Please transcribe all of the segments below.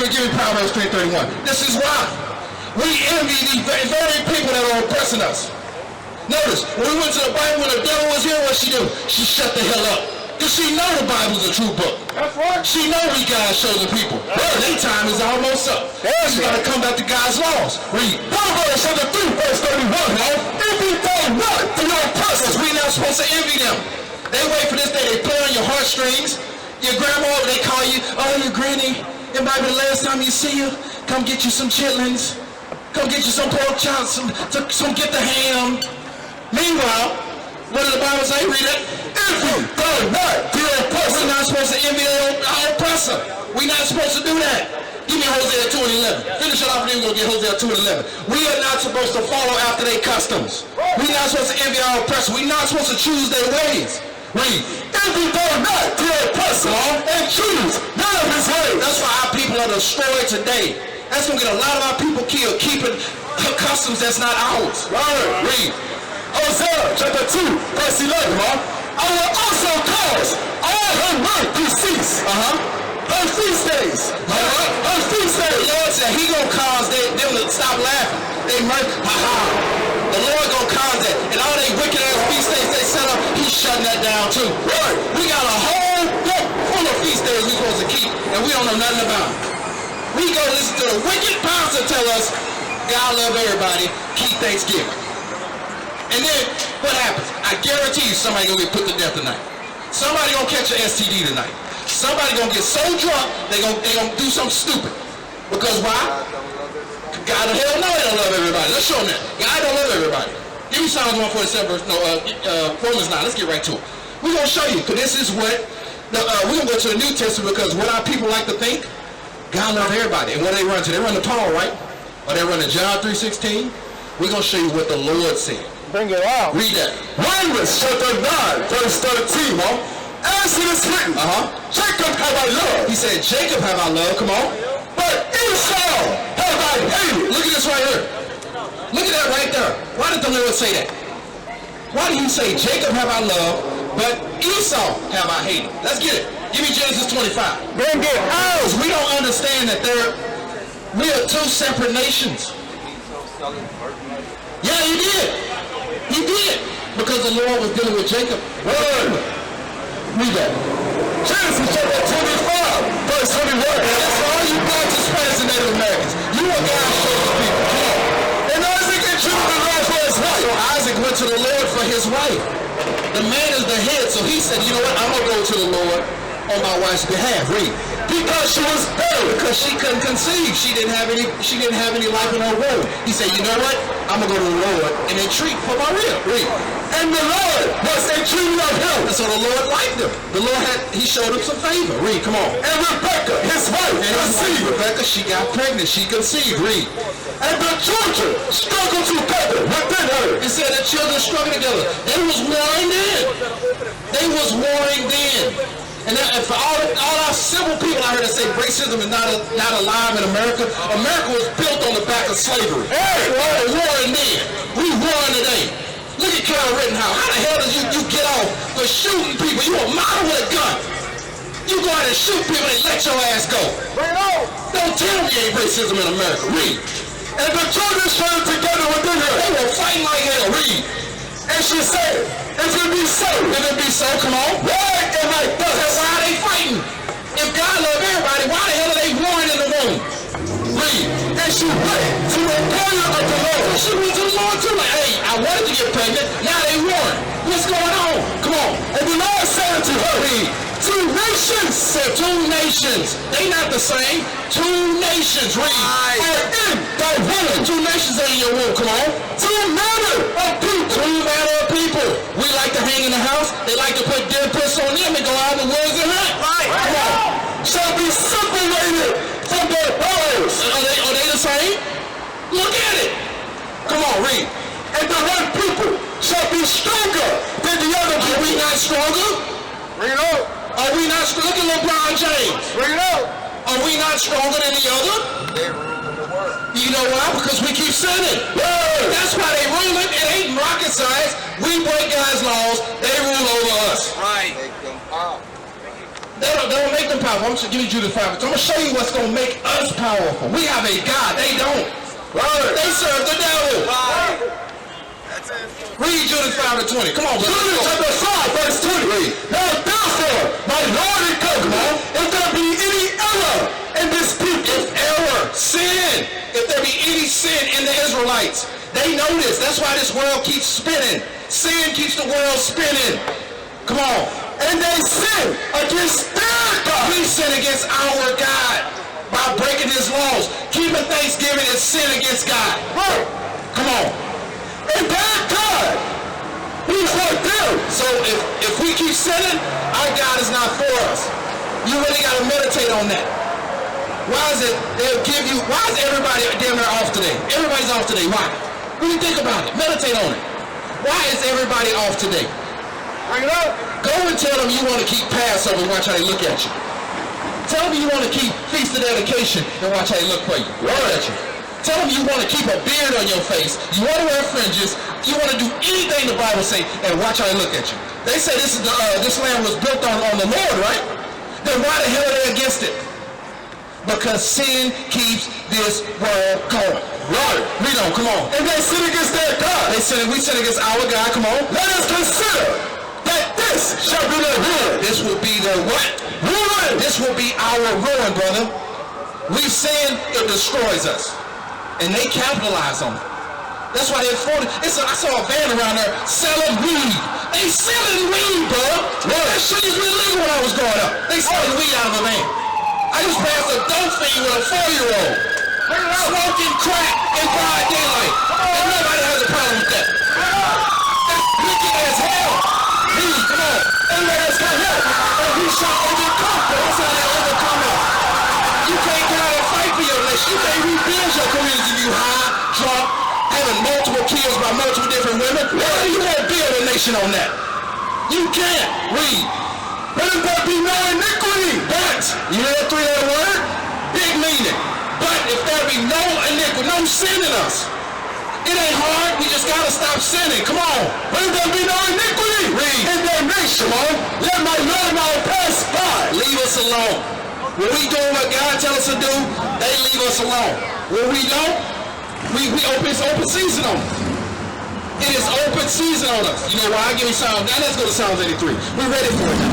Give me Proverbs 3:31. This is why. We envy these very people that are oppressing us. Notice, when we went to the Bible, when the devil was here, what she do? She shut the hell up. Because she know the Bible's a true book. That's right. She know we God's chosen people. Well, their time is almost up. She's got to come back to God's laws. Read. Proverbs chapter 3, verse 31. Now, envy them not to your oppressors. We not supposed to envy them. They wait for this day. They play on your heartstrings. Your grandma, they call you, oh, your granny. It might be the last time you see you. Come get you some chitlins. Come get you some pork chops. Some get the ham. Meanwhile, what did the Bible say? Read it. Envy them not to your oppressors. We're not supposed to envy our oppressor. We're not supposed to do that. Give me Hosea 2:11. Finish it off and then we're going to get Hosea 2:11. We are not supposed to follow after their customs. We're not supposed to envy our oppressor. We're not supposed to choose their ways. Read. Envy them not to your oppressor and choose none of his ways. That's why our people are destroyed today. That's going to get a lot of our people killed, keeping customs that's not ours. Right. Read. Hosea chapter 2, verse 11. I will also cause all her mirth to cease. Her feast days. Her feast days. The Lord said he gonna cause them to stop laughing. They mirth. The Lord gonna cause that. And all they wicked ass feast days they set up, he's shutting that down too. Right. We got a whole book full of feast days we supposed to keep, and we don't know nothing about it. We go listen to the wicked pastor tell us, God love everybody, keep Thanksgiving. And then, what happens? I guarantee you somebody gonna get put to death tonight. Somebody gonna catch an STD tonight. Somebody gonna get so drunk, they gonna do something stupid. Because why? God, hell no, he don't love everybody. Let's show them that. God don't love everybody. Give me Psalms 147, Romans 9. Let's get right to it. We're gonna show you, because this is what, we're gonna go to the New Testament, because what our people like to think, God love everybody. And what they run to? They run to Paul, right? Or they run to John 3:16. We're gonna show you what the Lord said. Bring it out. Read that. Romans chapter 9, verse 13, as it is written, Jacob have I loved. He said, Jacob have I loved, come on. But Esau have I hated. Look at this right here. Look at that right there. Why did the Lord say that? Why did he say, Jacob have I loved, but Esau have I hated? Let's get it. Give me Genesis 25. Bring it out. We don't understand that we are two separate nations. Yeah, he did. He did. Because the Lord was dealing with Jacob. Read that. Genesis chapter 25, verse 21. That's for all you blacks, Hispanics, and Native Americans. You are God's chosen people. Come on. And Isaac entreated the Lord for his wife. So Isaac went to the Lord for his wife. The man is the head, so he said, you know what? I'm going to go to the Lord on my wife's behalf. Read. Because she was barren, because she couldn't conceive. She didn't have any life in her womb. He said, you know what? I'm going to go to the Lord and entreat for my rib. Read. And the Lord was entreated of him. And so the Lord liked him. The Lord he showed him some favor. Read, come on. And Rebekah, his wife, conceived. Rebekah, she got pregnant. She conceived. Read. And the children struggled together within her. It said the children struggled together. They was warring then. They was warring then. And for all our civil people out here that say racism is not alive in America, America was built on the back of slavery. Hey, we're warring then. We warring today. Look at Kyle Rittenhouse. How the hell did you get off for shooting people? You a model with a gun. You go out and shoot people and let your ass go. Bring it on. Don't tell me ain't racism in America. Read. And the children struggled together within her. They were fighting like hell. Read. And she said, if it be so, come on. Why am I thus? Why are they fighting? If God loved everybody, why the hell are they warring in the womb? Read. And she went to inquire of the Lord. She went to the Lord too. Like, hey, I wanted to get pregnant. Now they warring. What's going on? Come on. And the Lord said unto her, read. Two nations. Said two nations. They not the same. Two nations. Read. Are in thy womb. Two nations are in your womb. Come on. Two manner of people. Two manner of people. We like to hang in the house. They like to put dead puss on them and go out in the woods and hunt. Right. Come on. Shall be separated from their brothers. Are they the same? Look at it. Come on, read. And the one people shall be stronger than the other. Are we not stronger? Bring it out. Are we not stronger? Look at LeBron James. Bring it out. Are we not stronger than the other? They rule the world. You know why? Because we keep sinning. Yeah. That's why they rule it. It ain't rocket science. We break God's laws. They rule over us. Right. They don't make them powerful. I'm just giving you the 5. I'm going to show you what's going to make us powerful. We have a God. They don't. Right. They serve the devil. Right. Read Judas 5:20. Come on, brother. Judas chapter 5, verse 20. Read. Now therefore, my Lord and God, if there be any error in this people, sin, if there be any sin in the Israelites, they know this. That's why this world keeps spinning. Sin keeps the world spinning. Come on. And they sin against their God. We sin against our God by breaking his laws. Keeping Thanksgiving is sin against God. Right. Come on. And their God, he's for them. So if we keep sinning, our God is not for us. You really got to meditate on that. Why is it they'll give you, why is everybody damn near off today? Everybody's off today. Why? Really think about it. Meditate on it. Why is everybody off today? Bring it up. Go and tell them you want to keep Passover and watch how they look at you. Tell them you want to keep Feast of Dedication and watch how they look for you. Look at you. Tell them you want to keep a beard on your face. You want to wear fringes. You want to do anything the Bible says and watch how they look at you. They say this land was built on the Lord, right? Then why the hell are they against it? Because sin keeps this world going. Right. Read on, come on. And they sin against their God. We sin against our God, come on. Let us consider that this shall be their ruin. This will be their what? Ruin. This will be our ruin, brother. We sin, it destroys us. And they capitalize on it. That's why they're afforded. I saw a van around there selling weed. They selling weed, bro. Well, that shit is illegal when I was growing up. They selling weed out of a van. I just passed a dope fiend with a 4-year-old. Smoking crack in broad daylight. And nobody has a problem with that. That's wicked as hell. Come on. And let us come here. And we shall overcome. That's how they overcome it. You can't get out and fight for your nation. You can't rebuild your community if you high, drunk, having multiple kids by multiple different women. Well, you won't build a nation on that. You can't. Read. But if there be no iniquity, but, you hear that 3-letter word? Big meaning. But if there be no iniquity, no sin in us, it ain't hard, we just gotta stop sinning. Come on. But if there be no iniquity, read. In their nation, let my Lord now pass by. Leave us alone. When we do what God tells us to do, they leave us alone. When we don't, it's open season on us. It is open season on us. You know why? Give me Psalms. Now let's go to Psalms 83. We're ready for it now.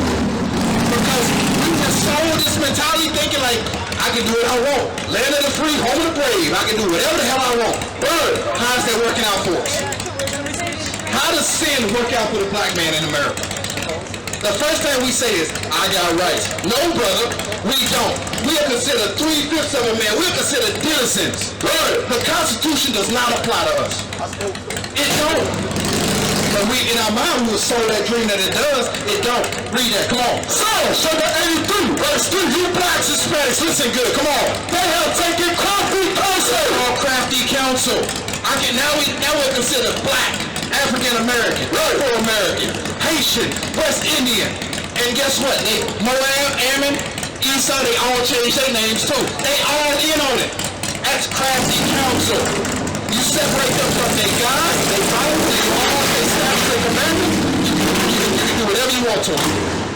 Because we just sold this mentality thinking like, I can do what I want. Land of the free, home of the brave. I can do whatever the hell I want. But how's that working out for us? How does sin work out for the black man in America? The first thing we say is, I got rights. No, brother, we don't. We are considered 3/5 of a man. We are considered citizens. The Constitution does not apply to us. It don't. But we, in our mind, we were sold that dream that it does. It don't. Read that. Come on. So, chapter 83, verse 3. You blacks, Hispanics, listen good. Come on. They have taken crafty counsel. Crafty counsel. Now we're considered black, African American, Afro-American, Haitian, West Indian. And guess what? Moab, Ammon, Esau, they all changed their names too. They all in on it. That's crafty counsel. You separate them from their God, they Bible, they law, they statutes, they commandments. You can do whatever you want to them.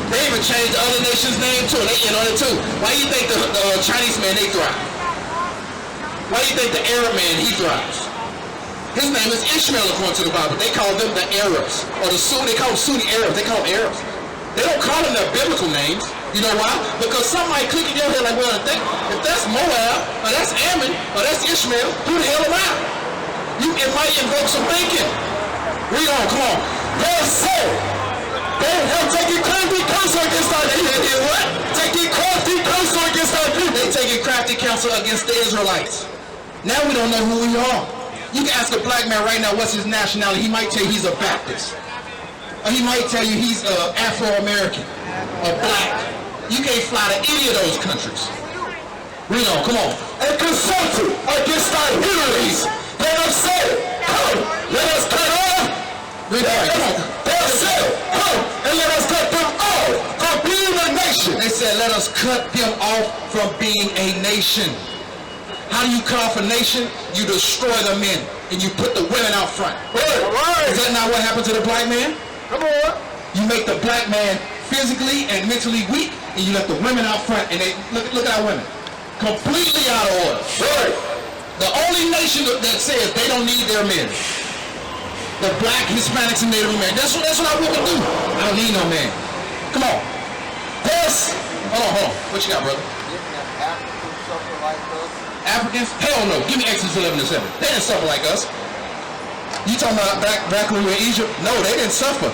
They even changed the other nation's name too. They in on it too. Why do you think the Chinese man, they thrive? Why do you think the Arab man, he thrives? His name is Ishmael according to the Bible. They call them the Arabs. Or the Sunni, they call them Sunni Arabs. They call them Arabs. They don't call them their biblical names. You know why? Because somebody click in your head like, well, if that's Moab, or that's Ammon, or that's Ishmael, who the hell am I? It might invoke some thinking. Read on, come on. They say, they have taken crafty counsel against our people. They did what? Taking crafty counsel against our people. They taking crafty counsel against the Israelites. Now we don't know who we are. You can ask a black man right now what's his nationality. He might tell you he's a Baptist. Or he might tell you he's Afro-American or black. You can't fly to any of those countries. Read on, come on. And consulted against our enemies. They have said, come, let us cut off. Read on, come on. They have said, come, and let us cut them off from being a nation. They said, let us cut them off from being a nation. How do you cut off a nation? You destroy the men, and you put the women out front. Right. Is that not what happened to the black man? Come on. You make the black man physically and mentally weak, and you left the women out front, and they look at our women, completely out of order. Right. The only nation that says they don't need their men, the black, Hispanics, and Native Americans. That's what our women do. I don't need no man. Come on. Hold on. What you got, brother? Africans suffer like us? Africans? Hell no. Give me Exodus 11:7. They didn't suffer like us. You talking about back when we were in Egypt? No, they didn't suffer.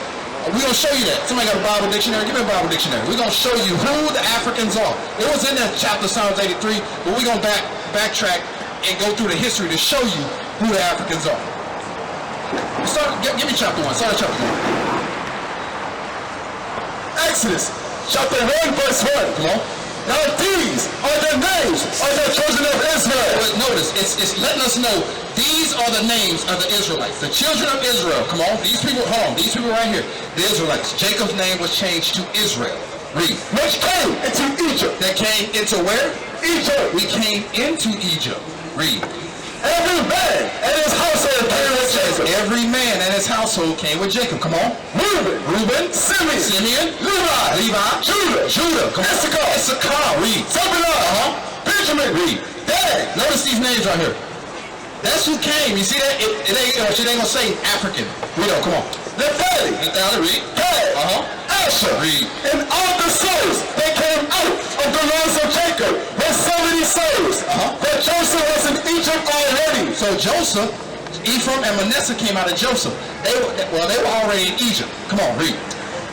We're going to show you that. Somebody got a Bible dictionary? Give me a Bible dictionary. We're going to show you who the Africans are. It was in that chapter, Psalms 83, but we're going to backtrack and go through the history to show you who the Africans are. Give me chapter 1. Start at chapter 1. Exodus chapter 1 verse 1. Come on. Now these are the names of the children of Israel. Notice, it's letting us know these are the names of the Israelites, the children of Israel. Come on, these people, hold on, these people right here, the Israelites. Jacob's name was changed to Israel. Read. Which came into Egypt. That came into where? Egypt. We came into Egypt. Read. Every man and his household came with Jacob. Every man and his household came with Jacob. Come on. Reuben, Simeon, Levi, Judah, come on. Issachar. Read. Zebulun, Benjamin, Read. Dan. Notice these names right here. That's who came. You see that? It ain't gonna say African. Read on. Come on. Naphtali. Read. Gad. Asher. Read. And all the souls that came out of the loins of Jacob were so many souls. But Joseph was in Egypt already. So Joseph, Ephraim and Manasseh came out of Joseph. They were already in Egypt. Come on, read.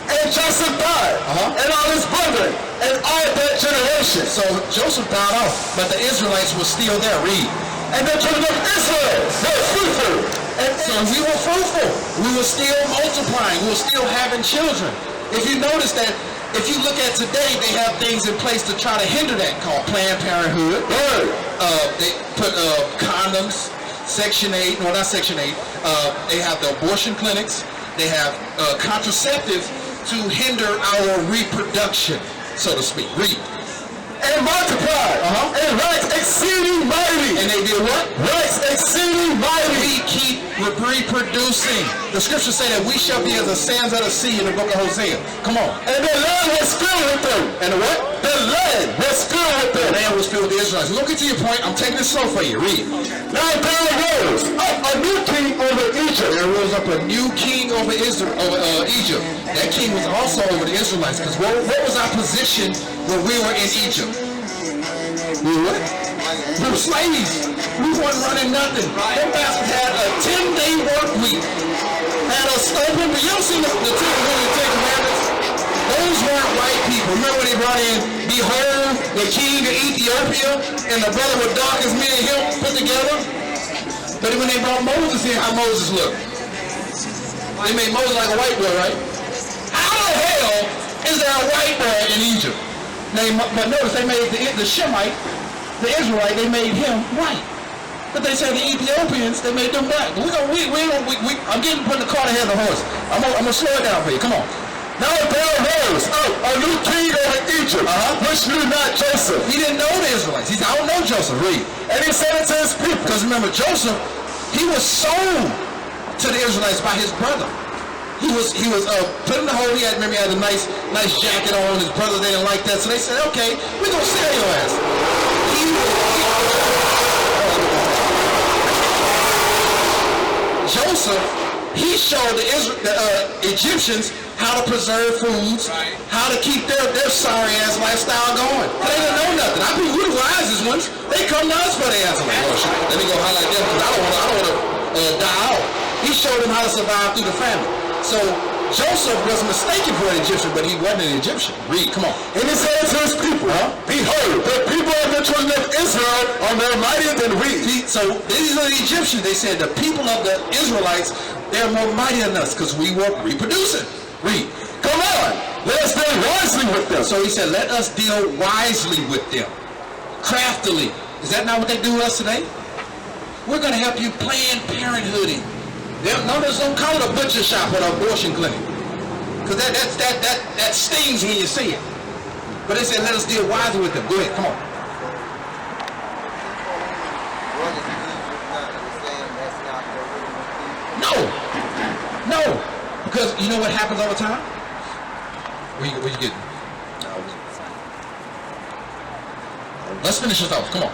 And Joseph died, and all his brethren, and all that generation. So Joseph died off, but the Israelites were still there. Read. And the children of Israel were fruitful. And so we were fruitful. We were still multiplying. We were still having children. If you notice that, if you look at today, they have things in place to try to hinder that, called Planned Parenthood. They put condoms, Section 8, no, not Section 8. They have the abortion clinics. They have contraceptives to hinder our reproduction, so to speak. Read. And multiplied, and waxed exceeding mighty. And they did what? Waxed exceeding mighty. We keep reproducing. The scriptures say that we shall be as the sands of the sea in the book of Hosea. Come on. And the land was filled with them. And the what? The land was filled with them. The land was filled with the Israelites. Look at your point. I'm taking it slow for you. Read. Now there arose up a new king over Egypt. There rose up a new king over Egypt. That king was also over the Israelites. Because what was our position when we were in Egypt? We were what? We were slaves. We weren't running nothing. Them bastards had a 10-day work week. Had us open. But you don't see the 10 commandments? Those weren't white people. Remember when they brought in, behold, the king of Ethiopia, and the brother was dark as me and him put together? But when they brought Moses in, how Moses looked? They made Moses like a white boy, right? How the hell is there a white boy in Egypt? But notice they made the Shemite, the Israelite, they made him white. But they said the Ethiopians, they made them black. I'm getting putting the cart ahead of the horse. I'm gonna slow it down for you. Come on. Now there arose up a new king over Egypt, which knew not Joseph. He didn't know the Israelites. He said, I don't know Joseph. Read. And he said unto his people. Because remember, Joseph, he was sold to the Israelites by his brother. He was put in the hole. He had a nice jacket on. His brothers, they didn't like that, so they said, okay, we're gonna sell your ass. Joseph, he showed the Egyptians how to preserve foods, how to keep their sorry ass lifestyle going. They didn't know nothing. I mean, we the wisest ones. They come to us for their ass. I'm like, oh shit, let me go highlight them because I don't want to die out. He showed them how to survive through the famine. So Joseph was mistaken for an Egyptian, but he wasn't an Egyptian. Read, come on. And he said to his people, behold, the people of the children of Israel are more mighty than we. So these are the Egyptians. They said the people of the Israelites, they're more mighty than us because we were reproducing. Read. Come on, let us deal wisely with them. So he said, let us deal wisely with them. Craftily. Is that not what they do with us today? We're going to help you Planned Parenthood. Notice, don't call it a butcher shop or an abortion clinic. Because that stings when you see it. But they said, let us deal wisely with them. Go ahead, come on. No. Because you know what happens all the time? Where you getting? Let's finish this off. Come on.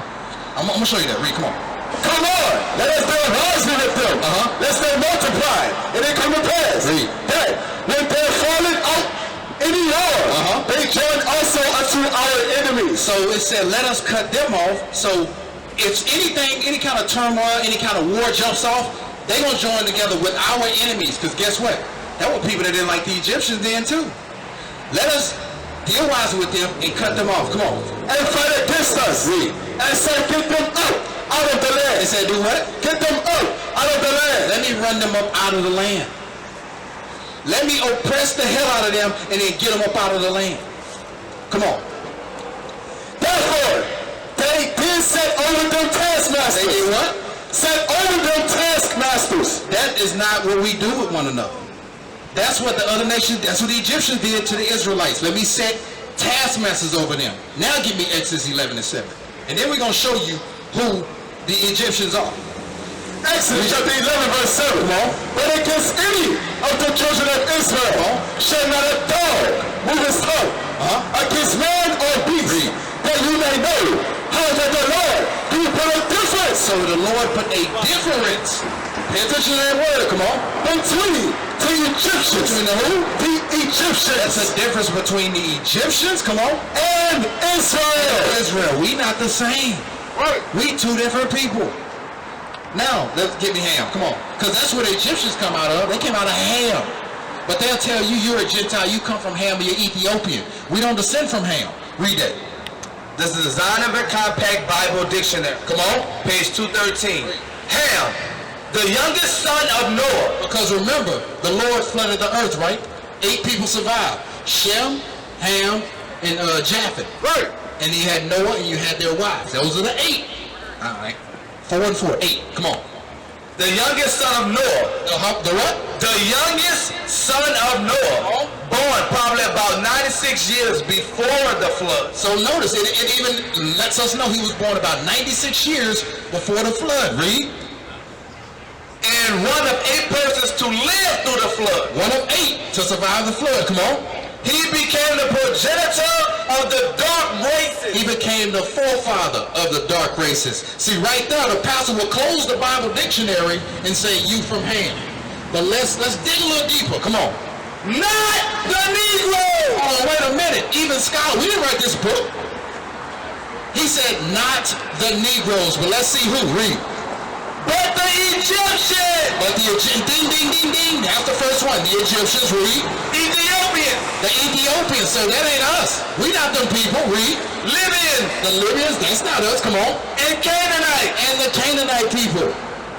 I'm gonna show you that. Read. Come on. Come on, let us build wisely with them. Let's they multiply, and it come to pass. Read. That when they're fallen out in the yard, they join also unto our enemies. So it said, let us cut them off. So if anything, any kind of turmoil, any kind of war jumps off, they're going to join together with our enemies. Because guess what? That were people that didn't like the Egyptians then too. Let us deal wisely with them and cut them off. Come on. And fight against us. Read. And say, get them out of the land. They said, do what? Get them out of the land. Let me run them up out of the land. Let me oppress the hell out of them and then get them up out of the land. Come on. Therefore, they did set over them taskmasters. They did what? Set over them taskmasters. That is not what we do with one another. That's what the other nations, that's what the Egyptians did to the Israelites. Let me set taskmasters over them. Now give me Exodus 11 and 7. And then we're going to show you who the Egyptians are. Exodus chapter 11 verse 7. But against any of the children of Israel shall not a dog move his tongue against man or beast, that you may know how that the Lord do put a difference. So the Lord put a difference. Pay attention to that word, come on. Between the Egyptians. Between the who? The Egyptians. That's a difference between the Egyptians, come on, and Israel. Israel. We not the same. Right. We two different people. Now, let's get me Ham. Come on. Because that's where the Egyptians come out of. They came out of Ham. But they'll tell you, you're a Gentile. You come from Ham, you're Ethiopian. We don't descend from Ham. Read that. This is the Zion Compact Bible Dictionary. Come on. Page 213. Ham, the youngest son of Noah. Because remember, the Lord flooded the earth, right? 8 people survived. Shem, Ham, and Japheth. Right. And he had Noah and you had their wives. Those are the 8. All right. 4 and 4, 8. Come on. The youngest son of Noah. The what? The youngest son of Noah. Born probably about 96 years before the flood. So notice, it even lets us know he was born about 96 years before the flood. Read. And one of 8 persons to live through the flood. One of 8 to survive the flood. Come on. He became the progenitor of the dark races. He became the forefather of the dark races. See, right there, the pastor will close the Bible dictionary and say, you from Ham. But let's dig a little deeper. Come on. Not the Negro. Oh, wait a minute. Even scholar, we didn't write this book. He said, not the Negroes. But let's see who. Read. But the Egyptians. But the Egyptians, ding, ding, ding, ding. That's the first one. The Egyptians, read. Ethiopians. The Ethiopians, so that ain't us. We not them people, read. Libyans. The Libyans, that's not us, come on. And Canaanite. And the Canaanite people.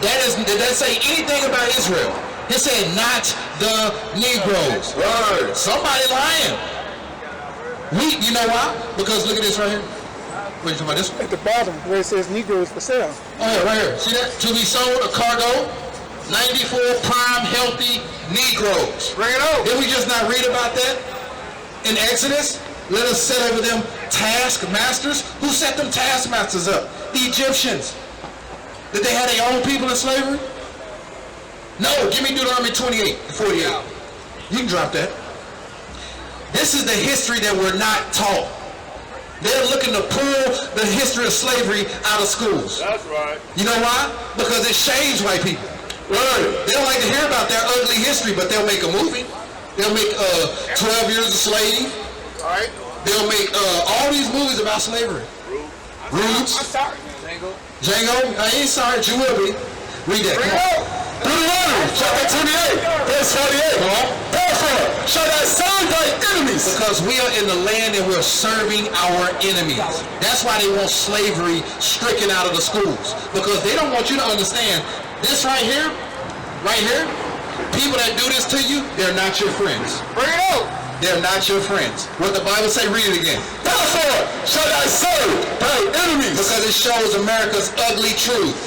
Did that say anything about Israel? It said not the Negroes. Right. Somebody lying. You know why? Because look at this right here. What are you talking about, this one? At the bottom where it says Negroes for sale. Oh yeah, right here. See that? To be sold, a cargo, 94 prime healthy Negroes. Bring it out. Did we just not read about that in Exodus? Let us set over them taskmasters. Who set them taskmasters up? The Egyptians. Did they have their own people in slavery? No, give me Deuteronomy 28 and 48. You can drop that. This is the history that we're not taught. They're looking to pull the history of slavery out of schools. That's right. You know why? Because it shames white people. Right. They don't like to hear about their ugly history, but they'll make a movie. They'll make 12 Years a Slave. All right. They'll make all these movies about slavery. Roots. I'm sorry. Django. I ain't sorry, you will be. Read that. Bring it out. Deuteronomy chapter 28, verse 48. Therefore, shall thy serve thy enemies. Because we are in the land and we're serving our enemies. That's why they want slavery stricken out of the schools. Because they don't want you to understand this right here, people that do this to you, they're not your friends. Bring it out. They're not your friends. What the Bible say, read it again. Therefore, shall thy serve thy enemies. Because it shows America's ugly truth.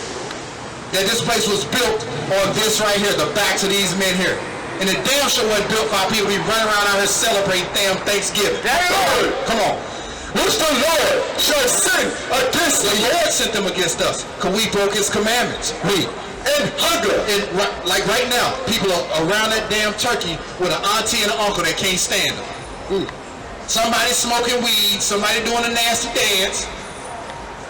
That this place was built on this right here, the backs of these men here. And the damn sure wasn't built by people we run around out here celebrating damn Thanksgiving. Come on. Which the Lord shall send against The thee. Lord sent them against us because we broke his commandments. Read. And hunger. And like right now, people are around that damn turkey with an auntie and an uncle that can't stand them. Somebody smoking weed, somebody doing a nasty dance,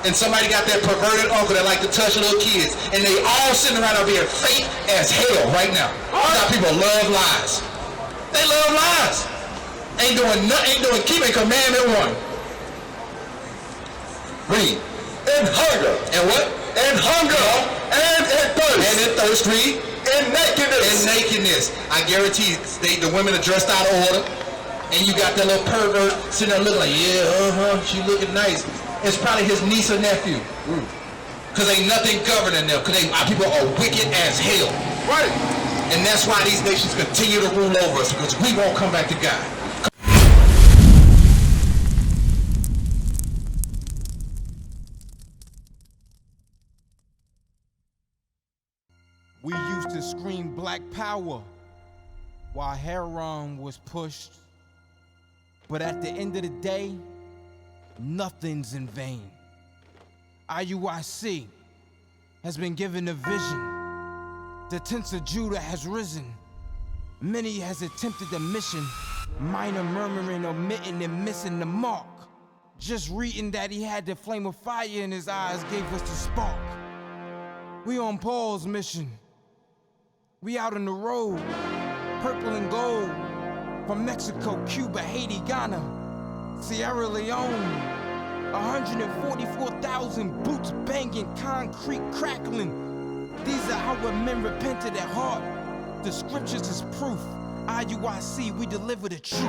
and somebody got that perverted uncle that like to touch little kids, and they all sitting around over here fake as hell right now. That's how people love lies. They love lies. Ain't doing keeping commandment 1. Read. In hunger. And what? In hunger. And in thirst. And in thirst. Read. In nakedness. In nakedness. I guarantee the women are dressed out of order, and you got that little pervert sitting there looking like, yeah, she looking nice. It's probably his niece or nephew. Because ain't nothing governing them, because our people are wicked as hell. Right. And that's why these nations continue to rule over us, because we won't come back to God. We used to scream black power while heroin was pushed. But at the end of the day, nothing's in vain. IUIC has been given a vision. The tents of Judah has risen. Many has attempted the mission. Minor murmuring, omitting, and missing the mark. Just reading that he had the flame of fire in his eyes gave us the spark. We on Paul's mission. We out on the road, purple and gold, from Mexico, Cuba, Haiti, Ghana, Sierra Leone. 144,000 boots banging, concrete crackling. These are our men repented at heart. The scriptures is proof. IUIC, we deliver the truth.